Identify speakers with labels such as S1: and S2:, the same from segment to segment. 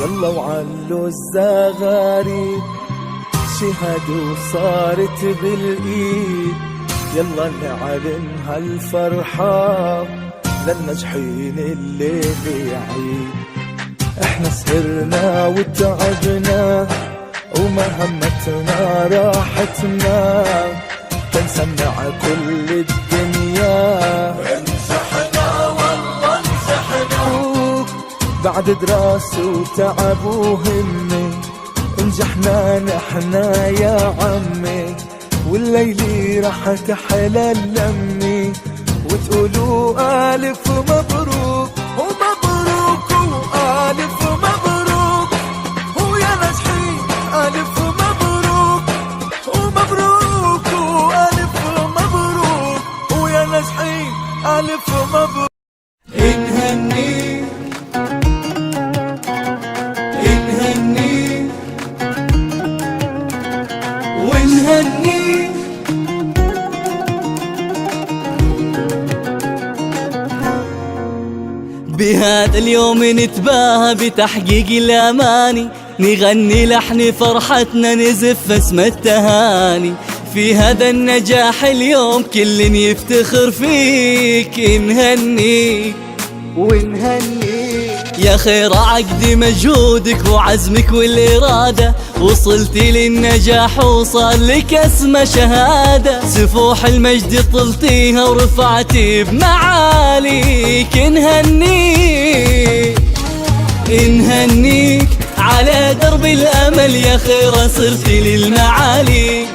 S1: يلا وعلو الزغاريد شهدوا وصارت بالايد، يلا نعلن هالفرحة للناجحين الليل يعيد. احنا سهرنا وتعبنا ومهمتنا راحتنا، تنسمع كل الدنيا
S2: انزحنا والله انزحنا،
S1: بعد دراسة وتعب وهمة نجحنا نحنا يا عمي، والليلة راح تحلى اللمة وتقولوا ألف مبروك ومبروك وألف مبروك، ويا ناجحين ألف مبروك ومبروك وألف مبروك، ويا ناجحين ألف مبروك.
S2: انهني انهني ونهني، بهذا اليوم نتباهى بتحقيق الأماني، نغني لحن فرحتنا نزف اسم التهاني، في هذا النجاح اليوم كل يفتخر فيك. نهنيك ونهنيك يا خير عقد مجهودك وعزمك والإرادة، وصلتي للنجاح وصار لك اسم شهادة، سفوح المجد طلتيها ورفعتي بمعاليك. نهنيك نهنيك على درب الأمل يا خير صرتي للمعالي.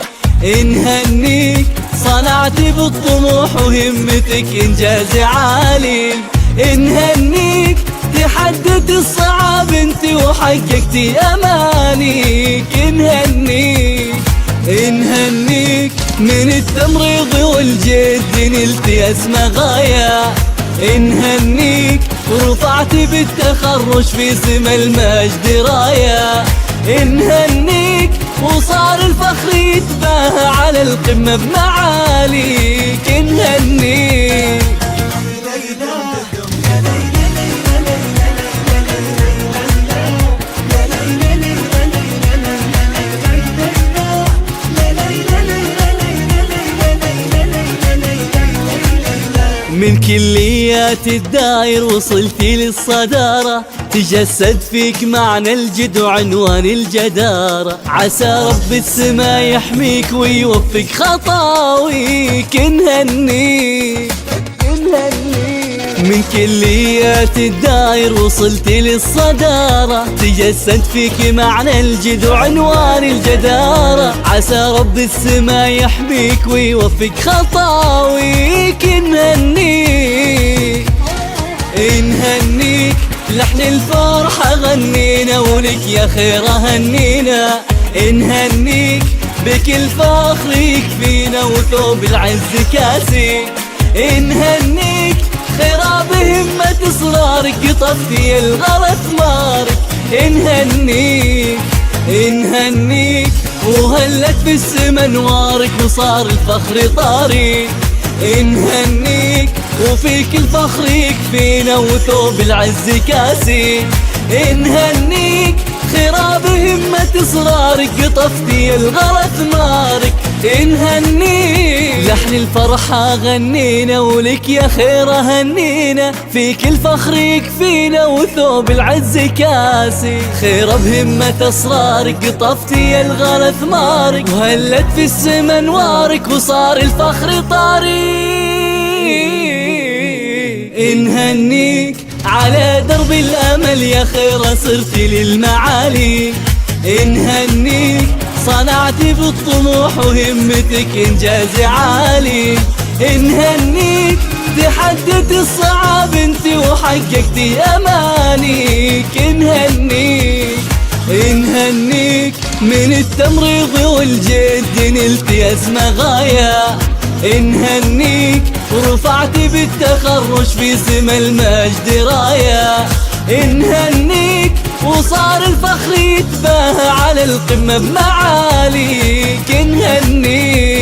S2: نهنيك صنعتي بالطموح وهمتك إنجاز عالي. نهنيك تحدت الصعاب انت وحققتي أمانيك. نهنيك نهنيك من التمريض والجد نلتي أسمى غاية. نهنيك ورفعتي بالتخرج في سما المجد راية. نهنيك وصار الفخر يتباهى على القمة بمعاليك. نهنيك من كليات الداير وصلتي للصدارة، تجسد فيك معنى الجد وعنوان الجدارة، عسى رب السما يحميك ويوفق خطاويك. نهنيك من كليات الداير وصلتي للصدارة، تجسد فيك معنى الجد وعنوان الجدارة، عسى رب السما يحميك ويوفق خطاويك. نهنيك نهنيك لحن الفرحة غنينا ولك يا خير هنينا. نهنيك بكل فخر يكفينا وثوب العز كاسي. نهنيك خيرا بهمة إصرارك طفي الغلط مارك. نهنيك نهنيك وهلت في السما نوارك وصار الفخر طاري. نهنيك وفيك الفخر يكفينا وثوب العز كاسي. نهنيك خيرا بهمة إصرارك طفتي الغلط نارك. نهنيك لحن الفرحة غنينا ولك يا خير هنينا، فيك الفخر يكفينا وثوب العز كاسي. خير بهمة أسرارك طفتي الغلط مارك، وهلت في السما نوارك وصار الفخر طاري. نهنيك على درب الأمل يا خير صرتي للمعالي. نهنيك صنعتي بالطموح وهمتك إنجاز عالي. نهنيك تحدت الصعاب انت وحققتي أمانيك. نهنيك نهنيك من التمريض والجد نلتي أسمى غاية. نهنيك ورفعتي بالتخرج في سما المجد راية. نهنيك وصار الفخر يتباهى على القمة بمعاليك. نهنيك